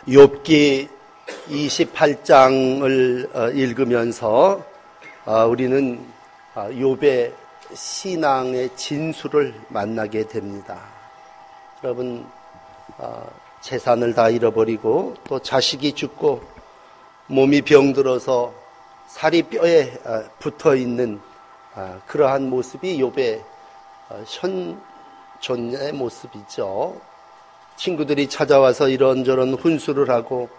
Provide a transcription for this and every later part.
욥기 28장을 읽으면서 우리는 욥의 신앙의 진수를 만나게 됩니다. 여러분, 재산을 다 잃어버리고 또 자식이 죽고 몸이 병들어서 살이 뼈에 붙어있는 그러한 모습이 욥의 현존의 모습이죠. 친구들이 찾아와서 이런저런 훈수를 하고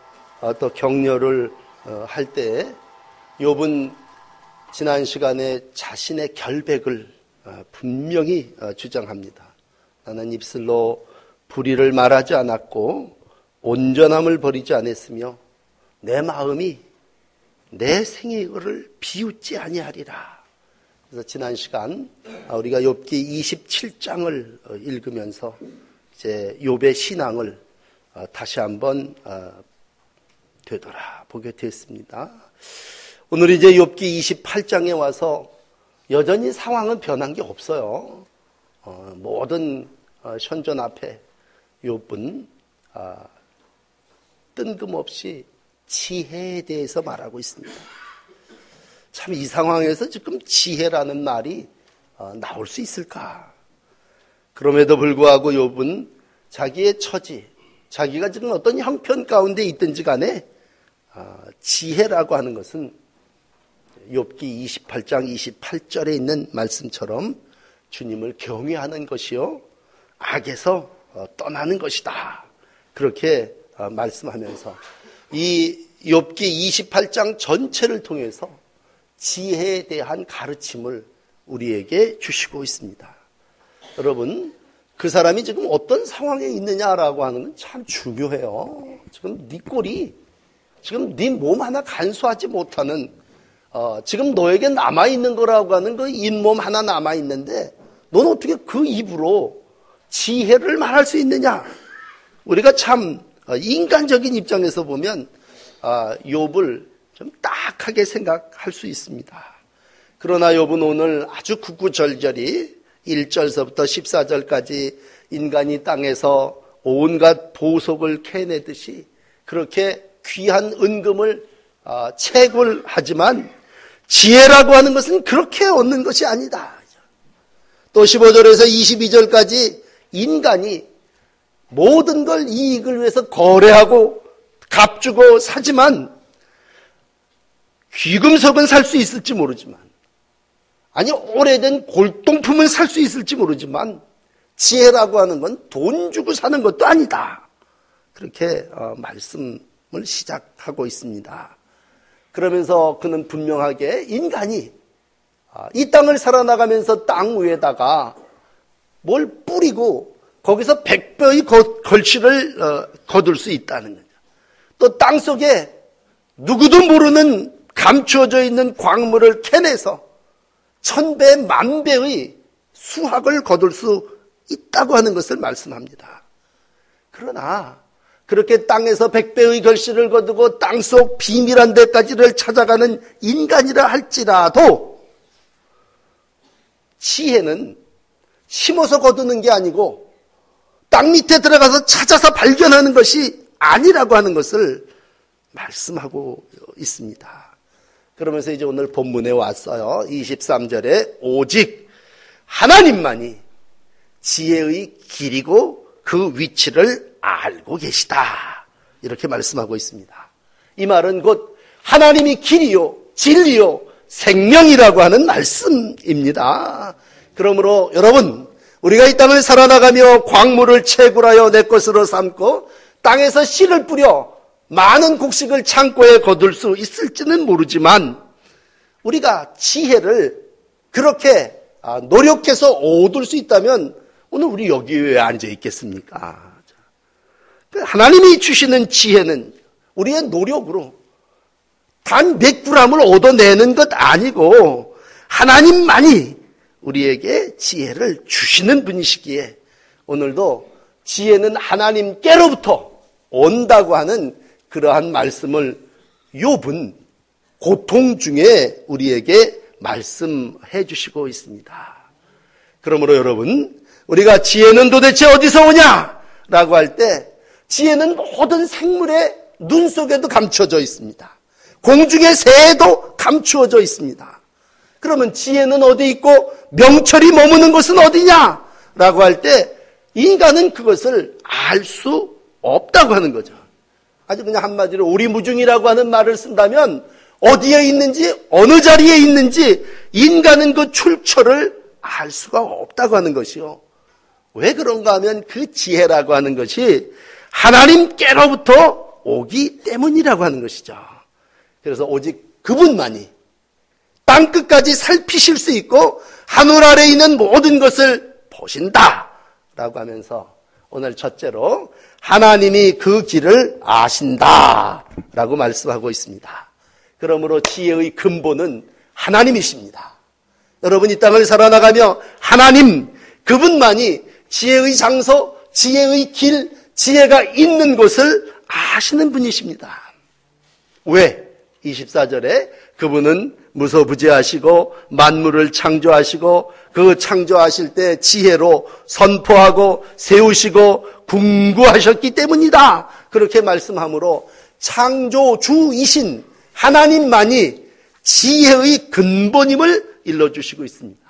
또 격려를 할 때 욥은 지난 시간에 자신의 결백을 분명히 주장합니다. 나는 입술로 불의를 말하지 않았고 온전함을 버리지 않았으며 내 마음이 내 생애를 비웃지 아니하리라. 그래서 지난 시간 우리가 욥기 27장을 읽으면서 이제 욥의 신앙을 다시 한번 되돌아보게 됐습니다. 오늘 이제 욥기 28장에 와서 여전히 상황은 변한 게 없어요. 모든 현존 앞에 욥은 뜬금없이 지혜에 대해서 말하고 있습니다. 참 이 상황에서 지금 지혜라는 말이 나올 수 있을까? 그럼에도 불구하고 욥은 자기의 처지, 자기가 지금 어떤 형편 가운데 있든지 간에 지혜라고 하는 것은 욥기 28장 28절에 있는 말씀처럼 주님을 경외하는 것이요 악에서 떠나는 것이다. 그렇게 말씀하면서 이 욥기 28장 전체를 통해서 지혜에 대한 가르침을 우리에게 주시고 있습니다. 여러분, 그 사람이 지금 어떤 상황에 있느냐라고 하는 건 참 중요해요. 지금 네 꼴이, 지금 네 몸 하나 간수하지 못하는, 지금 너에게 남아있는 거라고 하는 그 잇몸 하나 남아있는데, 넌 어떻게 그 입으로 지혜를 말할 수 있느냐? 우리가 참 인간적인 입장에서 보면 욥을 좀 딱하게 생각할 수 있습니다. 그러나 욥은 오늘 아주 구구절절히 1절서부터 14절까지 인간이 땅에서 온갖 보석을 캐내듯이 그렇게 귀한 은금을 채굴하지만 지혜라고 하는 것은 그렇게 얻는 것이 아니다. 또 15절에서 22절까지 인간이 모든 걸 이익을 위해서 거래하고 값주고 사지만 귀금속은 살 수 있을지 모르지만 아니 오래된 골동품을 살 수 있을지 모르지만 지혜라고 하는 건 돈 주고 사는 것도 아니다. 그렇게 말씀을 시작하고 있습니다. 그러면서 그는 분명하게 인간이 이 땅을 살아나가면서 땅 위에다가 뭘 뿌리고 거기서 100배의 걸치를 거둘 수 있다는 거죠. 또 땅속에 누구도 모르는 감추어져 있는 광물을 캐내서 1000배, 10,000배의 수확을 거둘 수 있다고 하는 것을 말씀합니다. 그러나 그렇게 땅에서 100배의 결실을 거두고 땅속 비밀한 데까지를 찾아가는 인간이라 할지라도 지혜는 심어서 거두는 게 아니고 땅 밑에 들어가서 찾아서 발견하는 것이 아니라고 하는 것을 말씀하고 있습니다. 그러면서 이제 오늘 본문에 왔어요. 23절에 오직 하나님만이 지혜의 길이고 그 위치를 알고 계시다. 이렇게 말씀하고 있습니다. 이 말은 곧 하나님이 길이요, 진리요, 생명이라고 하는 말씀입니다. 그러므로 여러분, 우리가 이 땅을 살아나가며 광물을 채굴하여 내 것으로 삼고 땅에서 씨를 뿌려 많은 곡식을 창고에 거둘 수 있을지는 모르지만 우리가 지혜를 그렇게 노력해서 얻을 수 있다면 오늘 우리 여기 왜 앉아 있겠습니까? 하나님이 주시는 지혜는 우리의 노력으로 단 몇 그램을 얻어내는 것 아니고 하나님만이 우리에게 지혜를 주시는 분이시기에 오늘도 지혜는 하나님께로부터 온다고 하는 그러한 말씀을 욥은 고통 중에 우리에게 말씀해 주시고 있습니다. 그러므로 여러분, 우리가 지혜는 도대체 어디서 오냐라고 할 때 지혜는 모든 생물의 눈 속에도 감추어져 있습니다. 공중의 새에도 감추어져 있습니다. 그러면 지혜는 어디 있고 명철이 머무는 곳은 어디냐? 라고 할 때 인간은 그것을 알 수 없다고 하는 거죠. 아주 그냥 한마디로 오리무중이라고 하는 말을 쓴다면 어디에 있는지 어느 자리에 있는지 인간은 그 출처를 알 수가 없다고 하는 것이요. 왜 그런가 하면 그 지혜라고 하는 것이 하나님께로부터 오기 때문이라고 하는 것이죠. 그래서 오직 그분만이 땅끝까지 살피실 수 있고 하늘 아래에 있는 모든 것을 보신다 라고 하면서 오늘 첫째로 하나님이 그 길을 아신다 라고 말씀하고 있습니다. 그러므로 지혜의 근본은 하나님이십니다. 여러분 이 땅을 살아나가며 하나님 그분만이 지혜의 장소, 지혜의 길, 지혜가 있는 곳을 아시는 분이십니다. 왜? 24절에 그분은 무소부재하시고 만물을 창조하시고 그 창조하실 때 지혜로 선포하고 세우시고 궁구하셨기 때문이다. 그렇게 말씀하므로 창조주이신 하나님만이 지혜의 근본임을 일러주시고 있습니다.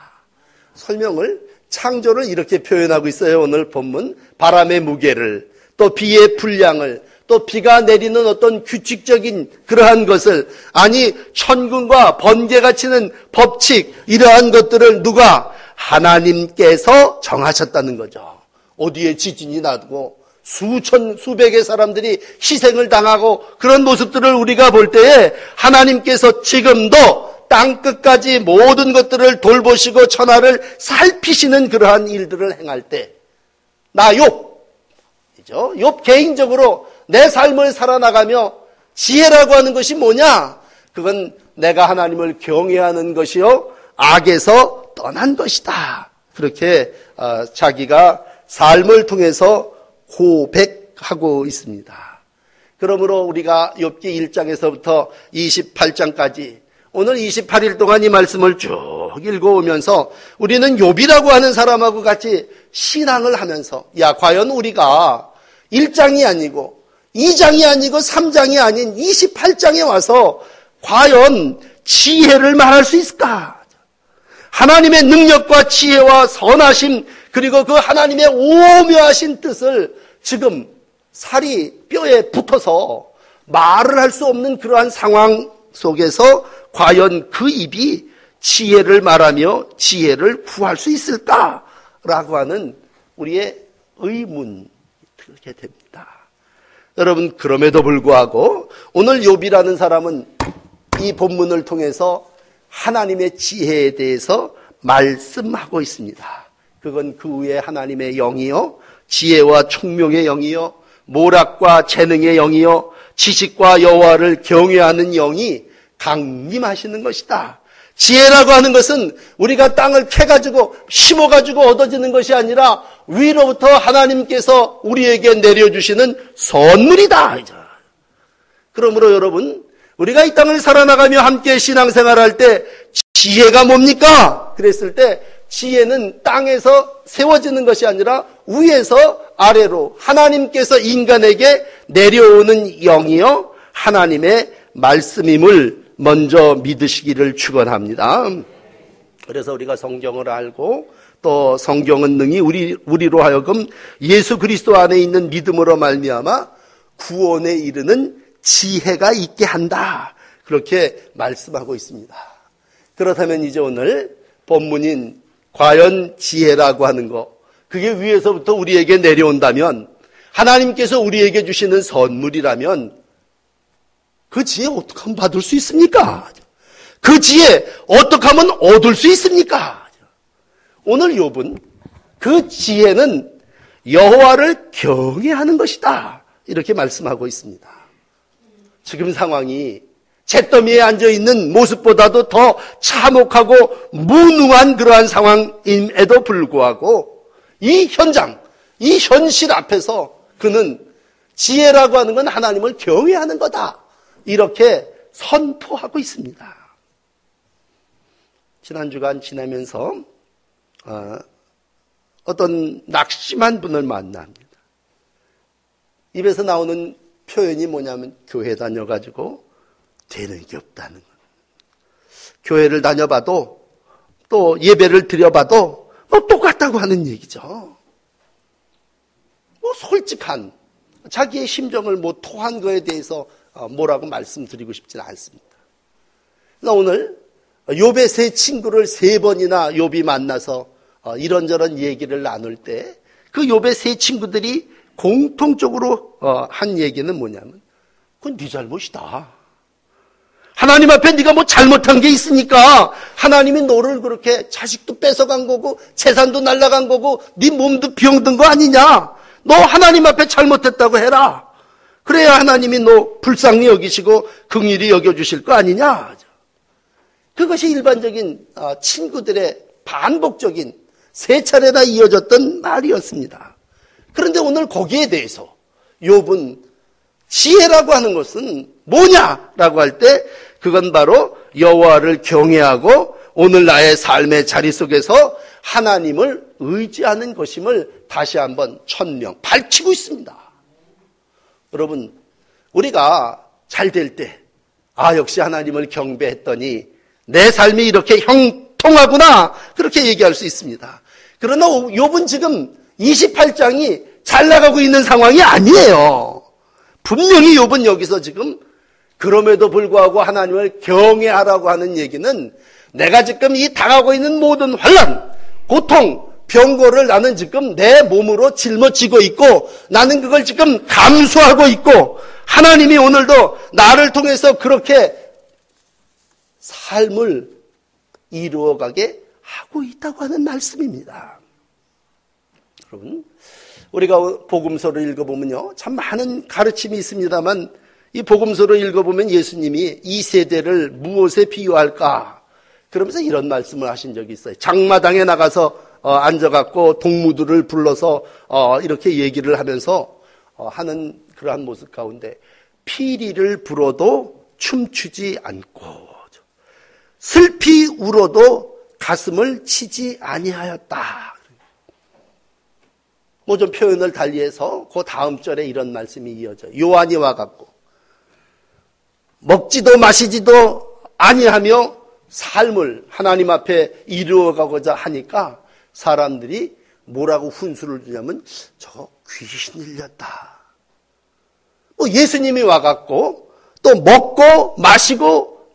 설명을 창조를 이렇게 표현하고 있어요. 오늘 본문 바람의 무게를 또 비의 분량을 또 비가 내리는 어떤 규칙적인 그러한 것을 아니 천군과 번개가 치는 법칙 이러한 것들을 누가 하나님께서 정하셨다는 거죠. 어디에 지진이 나고 수백의 사람들이 희생을 당하고 그런 모습들을 우리가 볼 때에 하나님께서 지금도 땅끝까지 모든 것들을 돌보시고 천하를 살피시는 그러한 일들을 행할 때 나 욥 개인적으로 내 삶을 살아나가며 지혜라고 하는 것이 뭐냐? 그건 내가 하나님을 경외하는 것이요 악에서 떠난 것이다. 그렇게 자기가 삶을 통해서 고백하고 있습니다. 그러므로 우리가 욥기 1장에서부터 28장까지 오늘 28일 동안 이 말씀을 쭉 읽어오면서 우리는 욥이라고 하는 사람하고 같이 신앙을 하면서 야 과연 우리가 1장이 아니고 2장이 아니고 3장이 아닌 28장에 와서 과연 지혜를 말할 수 있을까? 하나님의 능력과 지혜와 선하심 그리고 그 하나님의 오묘하신 뜻을 지금 살이 뼈에 붙어서 말을 할 수 없는 그러한 상황 속에서 과연 그 입이 지혜를 말하며 지혜를 구할 수 있을까라고 하는 우리의 의문 그렇게 됩니다. 여러분 그럼에도 불구하고 오늘 욥이라는 사람은 이 본문을 통해서 하나님의 지혜에 대해서 말씀하고 있습니다. 그건 그 위에 하나님의 영이요 지혜와 총명의 영이요 모략과 재능의 영이요 지식과 여호와를 경외하는 영이 강림하시는 것이다. 지혜라고 하는 것은 우리가 땅을 캐가지고 심어가지고 얻어지는 것이 아니라 위로부터 하나님께서 우리에게 내려주시는 선물이다. 그러므로 여러분 우리가 이 땅을 살아나가며 함께 신앙생활할 때 지혜가 뭡니까? 그랬을 때 지혜는 땅에서 세워지는 것이 아니라 위에서 아래로 하나님께서 인간에게 내려오는 영이요 하나님의 말씀임을 먼저 믿으시기를 축원합니다. 그래서 우리가 성경을 알고 또 성경은 능히 우리로 하여금 예수 그리스도 안에 있는 믿음으로 말미암아 구원에 이르는 지혜가 있게 한다. 그렇게 말씀하고 있습니다. 그렇다면 이제 오늘 본문인 과연 지혜라고 하는 거 그게 위에서부터 우리에게 내려온다면 하나님께서 우리에게 주시는 선물이라면 그 지혜 어떻게 하면 받을 수 있습니까? 그 지혜 어떻게 하면 얻을 수 있습니까? 오늘 욥은 그 지혜는 여호와를 경외하는 것이다. 이렇게 말씀하고 있습니다. 지금 상황이 잿더미에 앉아있는 모습보다도 더 참혹하고 무능한 그러한 상황임에도 불구하고 이 현장, 이 현실 앞에서 그는 지혜라고 하는 건 하나님을 경외하는 거다. 이렇게 선포하고 있습니다. 지난 주간 지나면서 어떤 낙심한 분을 만납니다. 입에서 나오는 표현이 뭐냐면 교회 다녀가지고 되는 게 없다는 거예요. 교회를 다녀봐도 또 예배를 드려봐도 뭐 똑같다고 하는 얘기죠. 뭐 솔직한 자기의 심정을 뭐 토한 거에 대해서 뭐라고 말씀드리고 싶지는 않습니다. 오늘 욥의 세 친구를 3번이나 욥이 만나서 이런저런 얘기를 나눌 때 그 욥의 세 친구들이 공통적으로 한 얘기는 뭐냐면 그건 네 잘못이다. 하나님 앞에 네가 뭐 잘못한 게 있으니까 하나님이 너를 그렇게 자식도 뺏어간 거고 재산도 날라간 거고 네 몸도 병든 거 아니냐. 너 하나님 앞에 잘못했다고 해라. 그래야 하나님이 너 불쌍히 여기시고 긍휼히 여겨주실 거 아니냐. 그것이 일반적인 친구들의 반복적인 3차례나 이어졌던 말이었습니다. 그런데 오늘 거기에 대해서 욥은 지혜라고 하는 것은 뭐냐라고 할 때 그건 바로 여호와를 경외하고 오늘 나의 삶의 자리 속에서 하나님을 의지하는 것임을 다시 한번 천명 밝히고 있습니다. 여러분, 우리가 잘 될 때 역시 하나님을 경배했더니 내 삶이 이렇게 형통하구나 그렇게 얘기할 수 있습니다. 그러나 욥은 지금 28장이 잘 나가고 있는 상황이 아니에요. 분명히 욥은 여기서 지금 그럼에도 불구하고 하나님을 경외하라고 하는 얘기는 내가 지금 이 당하고 있는 모든 환난, 고통, 병고를 나는 지금 내 몸으로 짊어지고 있고 나는 그걸 지금 감수하고 있고 하나님이 오늘도 나를 통해서 그렇게 삶을 이루어가게 하고 있다고 하는 말씀입니다. 여러분, 우리가 복음서를 읽어보면요 참 많은 가르침이 있습니다만 이 복음서를 읽어보면 예수님이 이 세대를 무엇에 비유할까 그러면서 이런 말씀을 하신 적이 있어요. 장마당에 나가서 앉아갖고 동무들을 불러서 이렇게 얘기를 하면서 하는 그러한 모습 가운데 피리를 불어도 춤추지 않고 슬피 울어도 가슴을 치지 아니하였다. 뭐 좀 표현을 달리해서 그 다음 절에 이런 말씀이 이어져요. 요한이 와갖고 먹지도 마시지도 아니하며 삶을 하나님 앞에 이루어가고자 하니까 사람들이 뭐라고 훈수를 주냐면 저거 귀신 들렸다. 뭐 예수님이 와갖고 또 먹고 마시고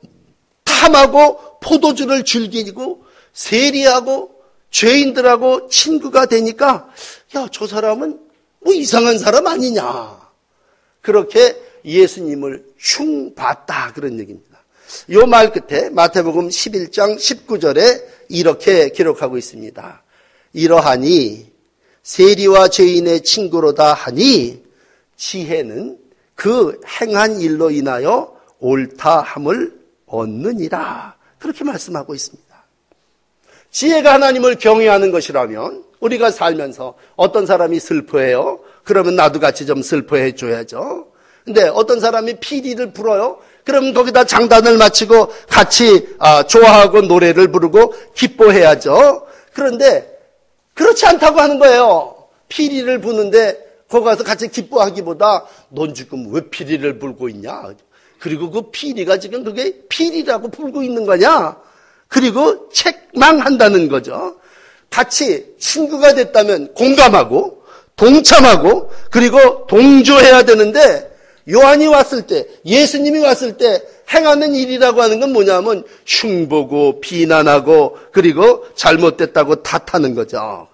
탐하고 포도주를 즐기고 세리하고 죄인들하고 친구가 되니까 야, 저 사람은 뭐 이상한 사람 아니냐. 그렇게 예수님을 흉봤다 그런 얘기입니다. 이 말 끝에 마태복음 11장 19절에 이렇게 기록하고 있습니다. 이러하니 세리와 죄인의 친구로다 하니 지혜는 그 행한 일로 인하여 옳다함을 얻느니라. 그렇게 말씀하고 있습니다. 지혜가 하나님을 경외하는 것이라면 우리가 살면서 어떤 사람이 슬퍼해요. 그러면 나도 같이 좀 슬퍼해 줘야죠. 근데 어떤 사람이 피리를 불어요. 그러면 거기다 장단을 마치고 같이 좋아하고 노래를 부르고 기뻐해야죠. 그런데 그렇지 않다고 하는 거예요. 피리를 부는데 거기 가서 같이 기뻐하기보다 넌 지금 왜 피리를 불고 있냐. 그리고 그 피리가 지금 그게 피리라고 불고 있는 거냐. 그리고 책망한다는 거죠. 같이 친구가 됐다면 공감하고 동참하고 그리고 동조해야 되는데 요한이 왔을 때 예수님이 왔을 때 행하는 일이라고 하는 건 뭐냐면 흉보고 비난하고 그리고 잘못됐다고 탓하는 거죠.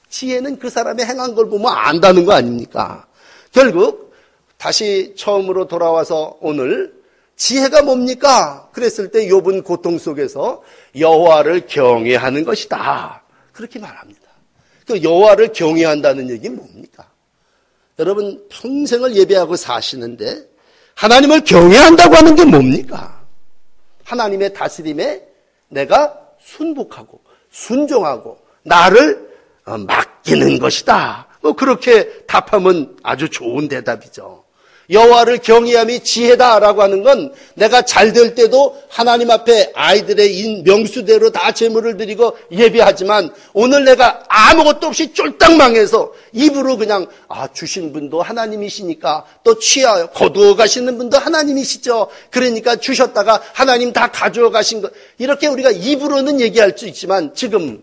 지혜는 그 사람이 행한 걸 보면 안다는 거 아닙니까? 결국 다시 처음으로 돌아와서 오늘 지혜가 뭡니까? 그랬을 때 욥은 고통 속에서 여호와를 경외하는 것이다. 그렇게 말합니다. 그 여호와를 경외한다는 얘기는 뭡니까? 여러분 평생을 예배하고 사시는데 하나님을 경외한다고 하는 게 뭡니까? 하나님의 다스림에 내가 순복하고 순종하고 나를 맡기는 것이다. 뭐 그렇게 답하면 아주 좋은 대답이죠. 여호와를 경외함이 지혜다라고 하는 건 내가 잘 될 때도 하나님 앞에 아이들의 명수대로 다 제물을 드리고 예배하지만 오늘 내가 아무것도 없이 쫄딱 망해서 입으로 그냥 주신 분도 하나님이시니까 또 취하여 거두어 가시는 분도 하나님이시죠. 그러니까 주셨다가 하나님 다 가져어 가신 것, 이렇게 우리가 입으로는 얘기할 수 있지만 지금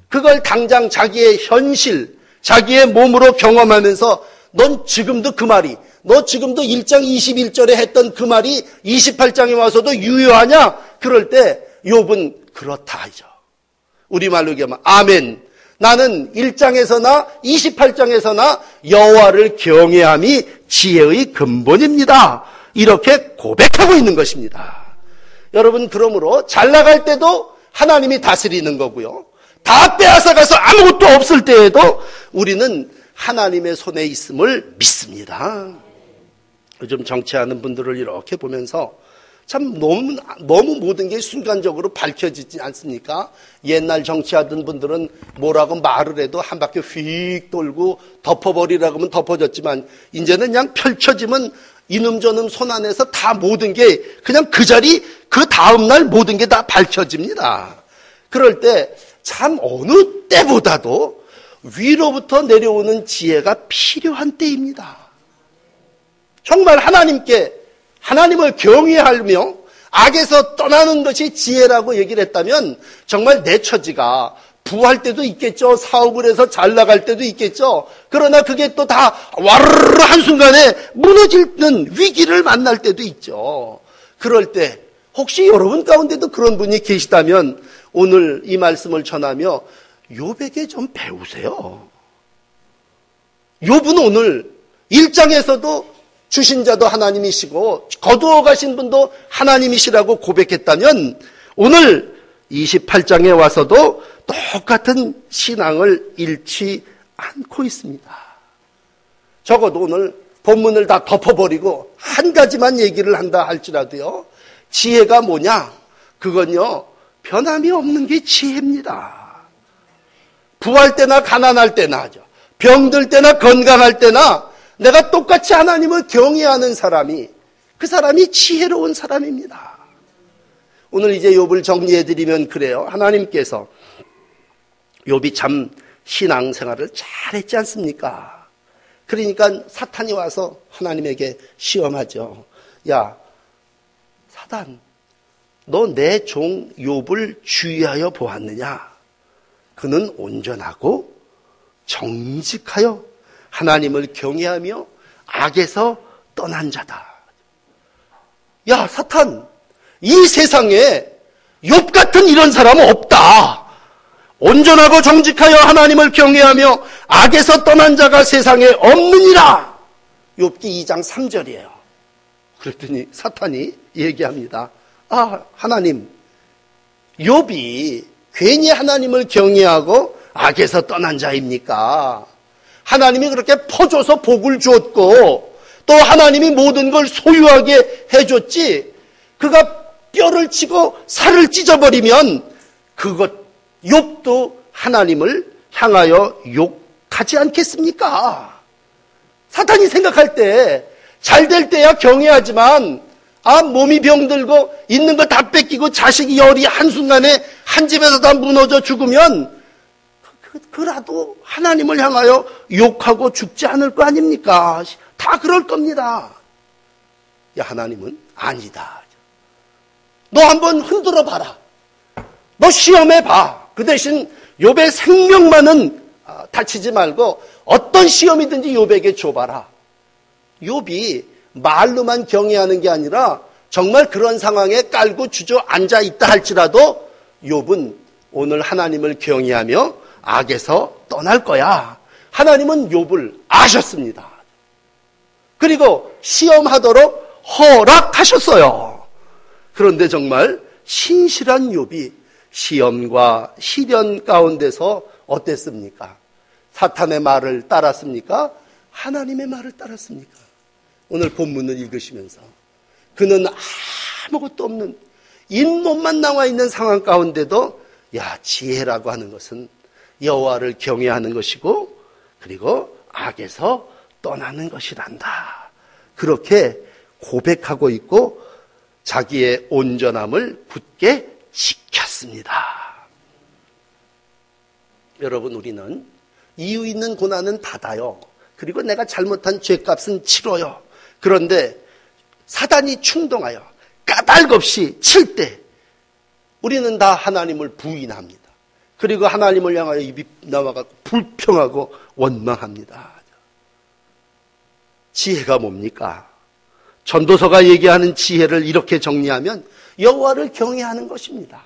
그걸 당장 자기의 현실, 자기의 몸으로 경험하면서 넌 지금도 그 말이, 너 지금도 1장 21절에 했던 그 말이 28장에 와서도 유효하냐? 그럴 때 욥은 그렇다 하죠. 우리말로 얘기하면 아멘. 나는 1장에서나 28장에서나 여호와를 경외함이 지혜의 근본입니다. 이렇게 고백하고 있는 것입니다. 여러분, 그러므로 잘 나갈 때도 하나님이 다스리는 거고요. 다 빼앗아가서 아무것도 없을 때에도 우리는 하나님의 손에 있음을 믿습니다. 요즘 정치하는 분들을 이렇게 보면서 참 너무 모든 게 순간적으로 밝혀지지 않습니까? 옛날 정치하던 분들은 뭐라고 말을 해도 한 바퀴 휙 돌고 덮어버리라고 하면 덮어졌지만 이제는 그냥 펼쳐지면 이놈저놈 손 안에서 다 모든 게 그냥 그 자리 그 다음날 모든 게 다 밝혀집니다. 그럴 때 참 어느 때보다도 위로부터 내려오는 지혜가 필요한 때입니다. 정말 하나님을 경외하며 악에서 떠나는 것이 지혜라고 얘기를 했다면 정말 내 처지가 부할 때도 있겠죠. 사업을 해서 잘 나갈 때도 있겠죠. 그러나 그게 또 다 와르르 한순간에 무너지는 위기를 만날 때도 있죠. 그럴 때 혹시 여러분 가운데도 그런 분이 계시다면 오늘 이 말씀을 전하며 욥에게 좀 배우세요. 욥은 오늘 1장에서도 주신 자도 하나님이시고 거두어 가신 분도 하나님이시라고 고백했다면 오늘 28장에 와서도 똑같은 신앙을 잃지 않고 있습니다. 적어도 오늘 본문을 다 덮어버리고 한 가지만 얘기를 한다 할지라도요, 지혜가 뭐냐? 그건요, 변함이 없는 게 지혜입니다. 부할 때나 가난할 때나 하죠. 병들 때나 건강할 때나 내가 똑같이 하나님을 경외하는 사람이, 그 사람이 지혜로운 사람입니다. 오늘 이제 욥을 정리해드리면 그래요. 하나님께서 욥이 참 신앙생활을 잘했지 않습니까? 그러니까 사탄이 와서 하나님에게 시험하죠. 야, 사단, 너 내 종 욥을 주의하여 보았느냐? 그는 온전하고 정직하여 하나님을 경외하며 악에서 떠난 자다. 야, 사탄, 이 세상에 욥 같은 이런 사람은 없다. 온전하고 정직하여 하나님을 경외하며 악에서 떠난 자가 세상에 없느니라. 욥기 2장 3절이에요. 그랬더니 사탄이 얘기합니다. 하나님, 욥이 괜히 하나님을 경외하고 악에서 떠난 자입니까? 하나님이 그렇게 퍼줘서 복을 줬고 또 하나님이 모든 걸 소유하게 해줬지, 그가 뼈를 치고 살을 찢어버리면 욥도 하나님을 향하여 욕하지 않겠습니까? 사탄이 생각할 때 잘 될 때야 경외하지만 몸이 병들고 있는 거 다 뺏기고 자식이 열이 한순간에 한 집에서 다 무너져 죽으면 그라도 하나님을 향하여 욕하고 죽지 않을 거 아닙니까? 다 그럴 겁니다. 야, 하나님은 아니다. 너 한번 흔들어 봐라. 너 시험해 봐. 그 대신 욥의 생명만은 다치지 말고 어떤 시험이든지 욥에게 줘봐라. 욥이 말로만 경외하는 게 아니라 정말 그런 상황에 깔고 주저앉아 있다 할지라도 욥은 오늘 하나님을 경외하며 악에서 떠날 거야. 하나님은 욥을 아셨습니다. 그리고 시험하도록 허락하셨어요. 그런데 정말 신실한 욥이 시험과 시련 가운데서 어땠습니까? 사탄의 말을 따랐습니까? 하나님의 말을 따랐습니까? 오늘 본문을 읽으시면서 그는 아무것도 없는 잇몸만 나와 있는 상황 가운데도 지혜라고 하는 것은 여호와를 경외하는 것이고 그리고 악에서 떠나는 것이란다. 그렇게 고백하고 있고 자기의 온전함을 굳게 지켰습니다. 여러분, 우리는 이유 있는 고난은 받아요. 그리고 내가 잘못한 죄값은 치러요. 그런데 사단이 충동하여 까닭없이 칠 때 우리는 다 하나님을 부인합니다. 그리고 하나님을 향하여 입이 나와서 불평하고 원망합니다. 지혜가 뭡니까? 전도서가 얘기하는 지혜를 이렇게 정리하면 여호와를 경외하는 것입니다.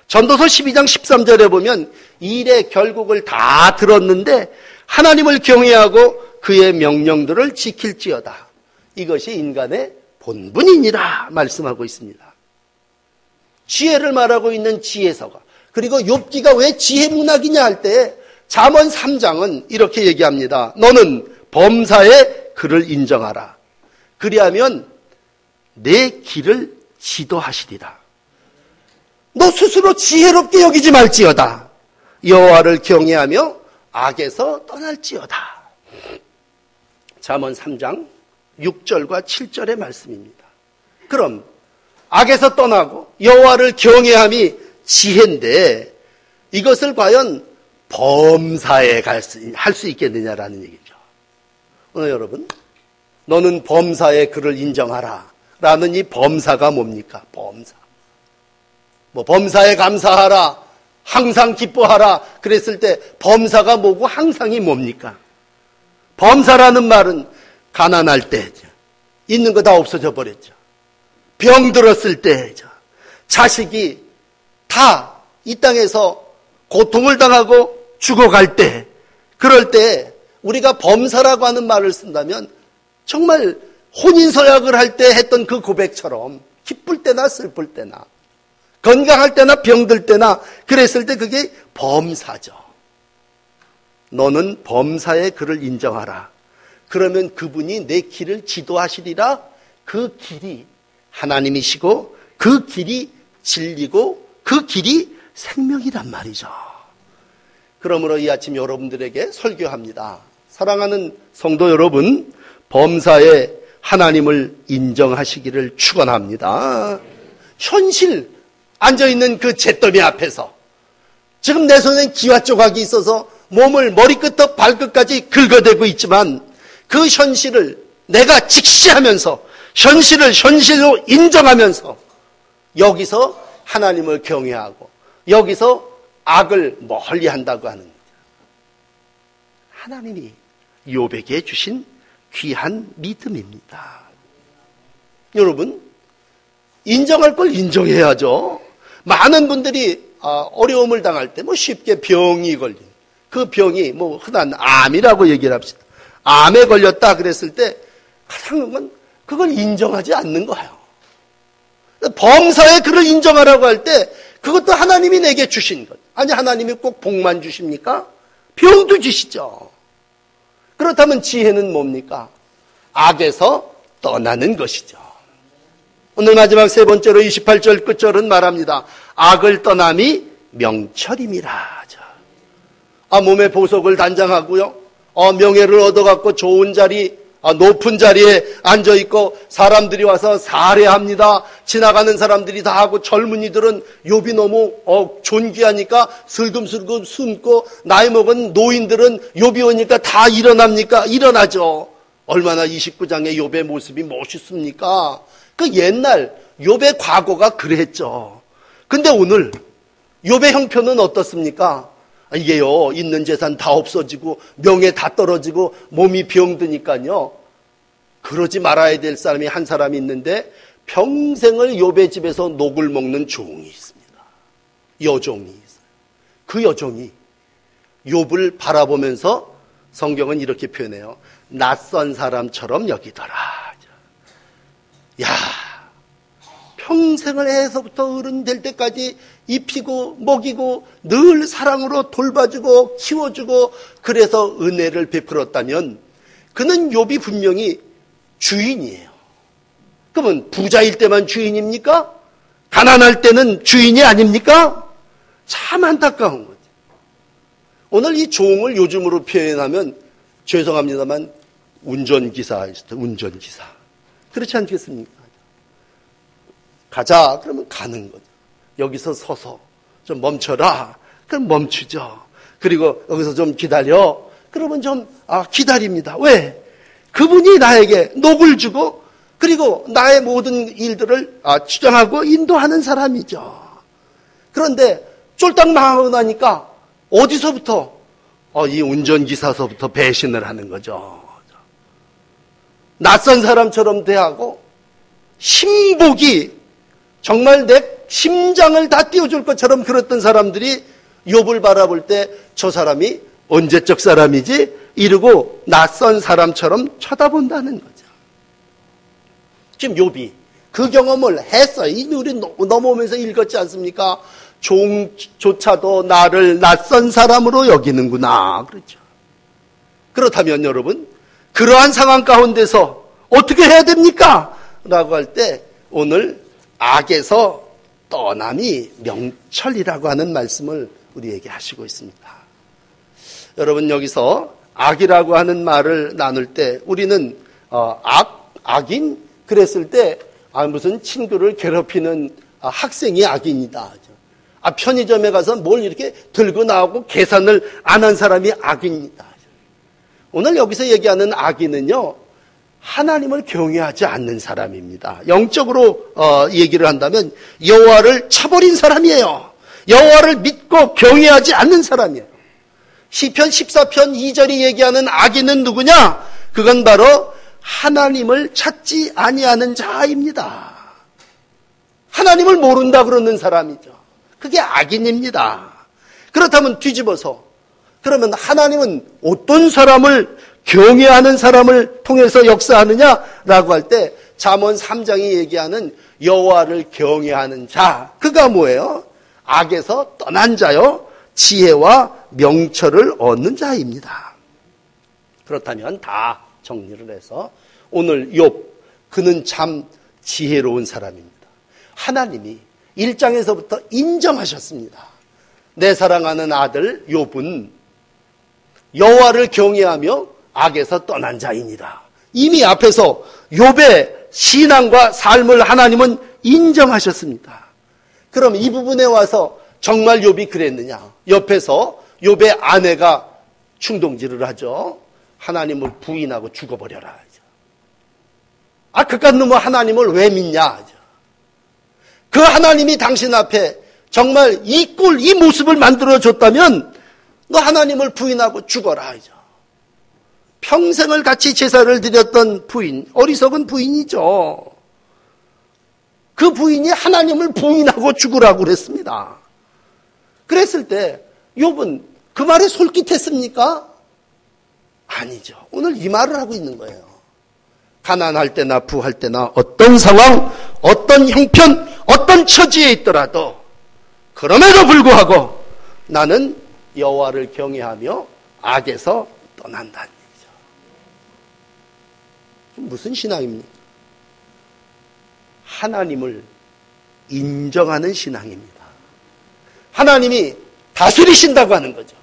전도서 12장 13절에 보면 일의 결국을 다 들었는데 하나님을 경외하고 그의 명령들을 지킬지어다. 이것이 인간의 본분이니라 말씀하고 있습니다. 지혜를 말하고 있는 지혜서가, 그리고 욥기가 왜 지혜 문학이냐 할 때 잠언 3장은 이렇게 얘기합니다. 너는 범사의 그를 인정하라. 그리하면 내 길을 지도하시리라. 너 스스로 지혜롭게 여기지 말지어다. 여호와를 경외하며 악에서 떠날지어다. 잠언 3장 6절과 7절의 말씀입니다. 그럼 악에서 떠나고 여호와를 경외함이 지혜인데 이것을 과연 범사에 할 수 있겠느냐라는 얘기죠. 오늘 여러분, 너는 범사의 그를 인정하라 라는 이 범사가 뭡니까? 범사. 범사에 감사하라, 항상 기뻐하라 그랬을 때 범사가 뭐고 항상이 뭡니까? 범사라는 말은 가난할 때 있는 거 다 없어져 버렸죠. 병 들었을 때, 자식이 다 이 땅에서 고통을 당하고 죽어갈 때, 그럴 때 우리가 범사라고 하는 말을 쓴다면 정말 혼인서약을 할 때 했던 그 고백처럼 기쁠 때나 슬플 때나 건강할 때나 병들 때나 그랬을 때 그게 범사죠. 너는 범사의 그를 인정하라. 그러면 그분이 내 길을 지도하시리라. 그 길이 하나님이시고 그 길이 진리고 그 길이 생명이란 말이죠. 그러므로 이 아침 여러분들에게 설교합니다. 사랑하는 성도 여러분, 범사에 하나님을 인정하시기를 축원합니다. 현실 앉아있는 그 잿더미 앞에서 지금 내 손엔 기와 조각이 있어서 몸을 머리끝부터 발끝까지 긁어대고 있지만 그 현실을 내가 직시하면서 현실을 현실로 인정하면서 여기서 하나님을 경외하고 여기서 악을 멀리한다고 하는 거죠. 하나님이 욥에게 주신 귀한 믿음입니다. 여러분, 인정할 걸 인정해야죠. 많은 분들이 어려움을 당할 때 쉽게 병이 걸린 그 병이 흔한 암이라고 얘기를 합시다. 암에 걸렸다 그랬을 때 가장 건 그걸 인정하지 않는 거예요. 범사에 그를 인정하라고 할 때 그것도 하나님이 내게 주신 것. 아니, 하나님이 꼭 복만 주십니까? 병도 주시죠. 그렇다면 지혜는 뭡니까? 악에서 떠나는 것이죠. 오늘 마지막 세 번째로 28절 끝절은 말합니다. 악을 떠남이 명철임이라. 몸의 보석을 단장하고요. 명예를 얻어갖고 좋은 자리, 높은 자리에 앉아있고 사람들이 와서 살해합니다. 지나가는 사람들이 다 하고 젊은이들은 욥이 너무 존귀하니까 슬금슬금 숨고 나이 먹은 노인들은 욥이 오니까 다 일어납니까? 일어나죠. 얼마나 29장의 욥의 모습이 멋있습니까? 그 옛날 욥의 과거가 그랬죠. 근데 오늘 욥의 형편은 어떻습니까? 이게요, 있는 재산 다 없어지고 명예 다 떨어지고 몸이 병드니까요. 그러지 말아야 될 사람이 한 사람이 있는데 평생을 욥의 집에서 녹을 먹는 종이 있습니다. 여종이 있어요. 그 여종이 욥을 바라보면서 성경은 이렇게 표현해요. 낯선 사람처럼 여기더라. 야, 평생을 해서부터 어른 될 때까지 입히고 먹이고 늘 사랑으로 돌봐주고 키워주고 그래서 은혜를 베풀었다면 그는 욥이 분명히 주인이에요. 그러면 부자일 때만 주인입니까? 가난할 때는 주인이 아닙니까? 참 안타까운 거죠. 오늘 이 종을 요즘으로 표현하면 죄송합니다만 운전기사 있을 때 운전기사. 그렇지 않겠습니까? 가자. 그러면 가는 거죠. 여기서 서서 좀 멈춰라. 그럼 멈추죠. 그리고 여기서 좀 기다려. 그러면 좀 기다립니다. 왜? 그분이 나에게 녹을 주고 그리고 나의 모든 일들을 주장하고 인도하는 사람이죠. 그런데 쫄딱 망하고 나니까 어디서부터 이 운전기사서부터 배신을 하는 거죠. 낯선 사람처럼 대하고 심복이 정말 내 심장을 다 띄워줄 것처럼 그랬던 사람들이 욥을 바라볼 때 저 사람이 언제적 사람이지? 이러고 낯선 사람처럼 쳐다본다는 거죠. 지금 욥이 그 경험을 했어요. 이미 우리 넘어오면서 읽었지 않습니까? 종조차도 나를 낯선 사람으로 여기는구나. 그렇죠. 그렇다면 여러분, 그러한 상황 가운데서 어떻게 해야 됩니까? 라고 할 때 오늘 악에서 떠남이 명철이라고 하는 말씀을 우리에게 하시고 있습니다. 여러분, 여기서 악이라고 하는 말을 나눌 때 우리는 악인? 그랬을 때 무슨 친구를 괴롭히는 학생이 악인이다. 편의점에 가서 뭘 이렇게 들고 나오고 계산을 안 한 사람이 악인이다. 오늘 여기서 얘기하는 악인은요, 하나님을 경외하지 않는 사람입니다. 영적으로 얘기를 한다면 여호와를 쳐버린 사람이에요. 여호와를 믿고 경외하지 않는 사람이에요. 시편 14편 2절이 얘기하는 악인은 누구냐? 그건 바로 하나님을 찾지 아니하는 자입니다. 하나님을 모른다 그러는 사람이죠. 그게 악인입니다. 그렇다면 뒤집어서 그러면 하나님은 어떤 사람을 경외하는 사람을 통해서 역사하느냐라고 할 때 잠언 3장이 얘기하는 여호와를 경외하는 자, 그가 뭐예요? 악에서 떠난 자요, 지혜와 명철을 얻는 자입니다. 그렇다면 다 정리를 해서 오늘 욥, 그는 참 지혜로운 사람입니다. 하나님이 1장에서부터 인정하셨습니다. 내 사랑하는 아들 욥은 여호와를 경외하며 악에서 떠난 자이니라. 이미 앞에서 욥의 신앙과 삶을 하나님은 인정하셨습니다. 그럼 이 부분에 와서 정말 욥이 그랬느냐? 옆에서 욥의 아내가 충동질을 하죠. 하나님을 부인하고 죽어버려라. 그깟 놈은 하나님을 왜 믿냐? 그 하나님이 당신 앞에 정말 이 모습을 만들어줬다면 너 하나님을 부인하고 죽어라. 평생을 같이 제사를 드렸던 부인, 어리석은 부인이죠. 그 부인이 하나님을 부인하고 죽으라고 그랬습니다. 그랬을 때 욥은 그 말에 솔깃했습니까? 아니죠. 오늘 이 말을 하고 있는 거예요. 가난할 때나 부할 때나 어떤 상황, 어떤 형편, 어떤 처지에 있더라도 그럼에도 불구하고 나는 여호와를 경외하며 악에서 떠난다는 얘기죠. 무슨 신앙입니까? 하나님을 인정하는 신앙입니다. 하나님이 다스리신다고 하는 거죠.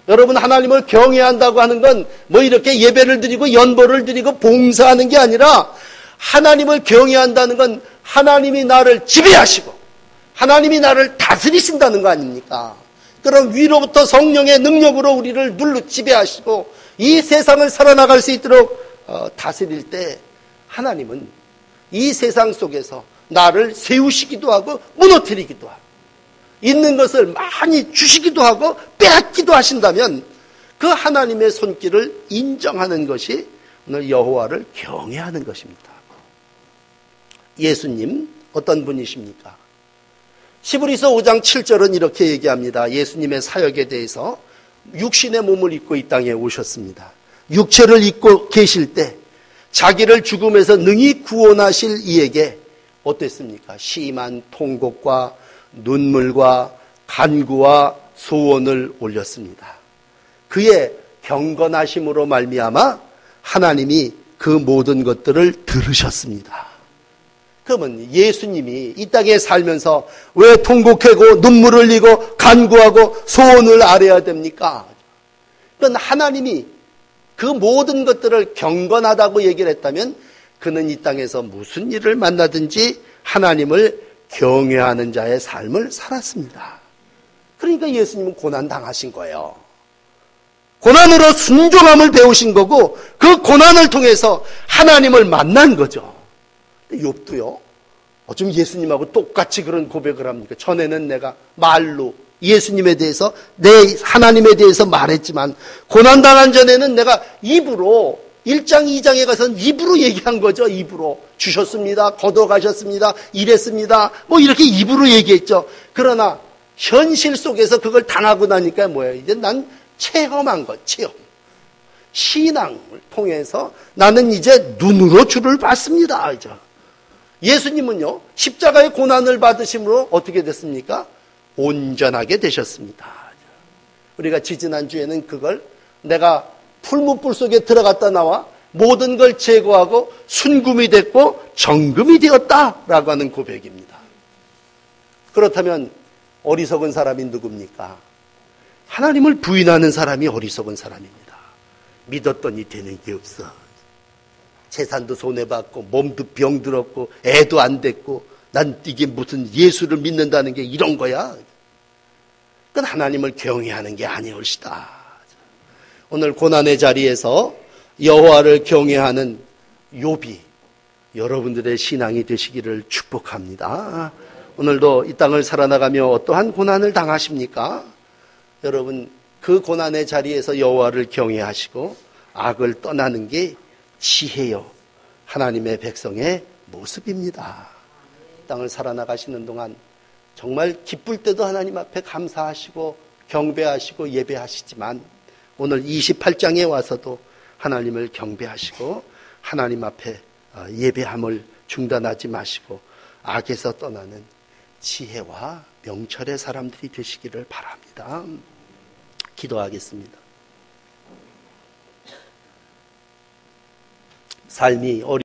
여러분, 하나님을 경외한다고 하는 건 뭐 이렇게 예배를 드리고 연보를 드리고 봉사하는 게 아니라 하나님을 경외한다는 건 하나님이 나를 지배하시고 하나님이 나를 다스리신다는 거 아닙니까? 그럼 위로부터 성령의 능력으로 우리를 눌러 지배하시고 이 세상을 살아나갈 수 있도록 다스릴 때 하나님은 이 세상 속에서 나를 세우시기도 하고 무너뜨리기도 하고 있는 것을 많이 주시기도 하고 빼앗기도 하신다면 그 하나님의 손길을 인정하는 것이 오늘 여호와를 경외하는 것입니다. 예수님 어떤 분이십니까? 히브리서 5장 7절은 이렇게 얘기합니다. 예수님의 사역에 대해서 육신의 몸을 입고 이 땅에 오셨습니다. 육체를 입고 계실 때 자기를 죽음에서 능히 구원하실 이에게 어땠습니까? 심한 통곡과 눈물과 간구와 소원을 올렸습니다. 그의 경건하심으로 말미암아 하나님이 그 모든 것들을 들으셨습니다. 그러면 예수님이 이 땅에 살면서 왜 통곡하고 눈물을 흘리고 간구하고 소원을 아뢰야 됩니까? 그건 하나님이 그 모든 것들을 경건하다고 얘기를 했다면 그는 이 땅에서 무슨 일을 만나든지 하나님을 경외하는 자의 삶을 살았습니다. 그러니까 예수님은 고난 당하신 거예요. 고난으로 순종함을 배우신 거고 그 고난을 통해서 하나님을 만난 거죠. 욥도요. 어쩜 예수님하고 똑같이 그런 고백을 합니까? 전에는 내가 말로 예수님에 대해서 내 하나님에 대해서 말했지만 고난당한 전에는 내가 입으로 1장 2장에 가서는 입으로 얘기한 거죠. 입으로 주셨습니다. 걷어가셨습니다. 이랬습니다. 뭐 이렇게 입으로 얘기했죠. 그러나 현실 속에서 그걸 당하고 나니까 뭐예요? 이제 난 체험한 것, 체험. 신앙을 통해서 나는 이제 눈으로 주를 봤습니다. 이제. 예수님은요, 십자가의 고난을 받으심으로 어떻게 됐습니까? 온전하게 되셨습니다. 우리가 지지난주에는 그걸 내가 풀무불 속에 들어갔다 나와 모든 걸 제거하고 순금이 됐고 정금이 되었다라고 하는 고백입니다. 그렇다면 어리석은 사람이 누굽니까? 하나님을 부인하는 사람이 어리석은 사람입니다. 믿었더니 되는 게 없어. 재산도 손해봤고 몸도 병들었고 애도 안 됐고 난 이게 무슨 예수를 믿는다는 게 이런 거야. 그건 하나님을 경외하는 게 아니올시다. 오늘 고난의 자리에서 여호와를 경외하는 욥이 여러분들의 신앙이 되시기를 축복합니다. 오늘도 이 땅을 살아나가며 어떠한 고난을 당하십니까? 여러분 그 고난의 자리에서 여호와를 경외하시고 악을 떠나는 게 지혜요 하나님의 백성의 모습입니다. 이 땅을 살아나가시는 동안 정말 기쁠 때도 하나님 앞에 감사하시고 경배하시고 예배하시지만 오늘 28장에 와서도 하나님을 경배하시고 하나님 앞에 예배함을 중단하지 마시고 악에서 떠나는 지혜와 명철의 사람들이 되시기를 바랍니다. 기도하겠습니다. 삶이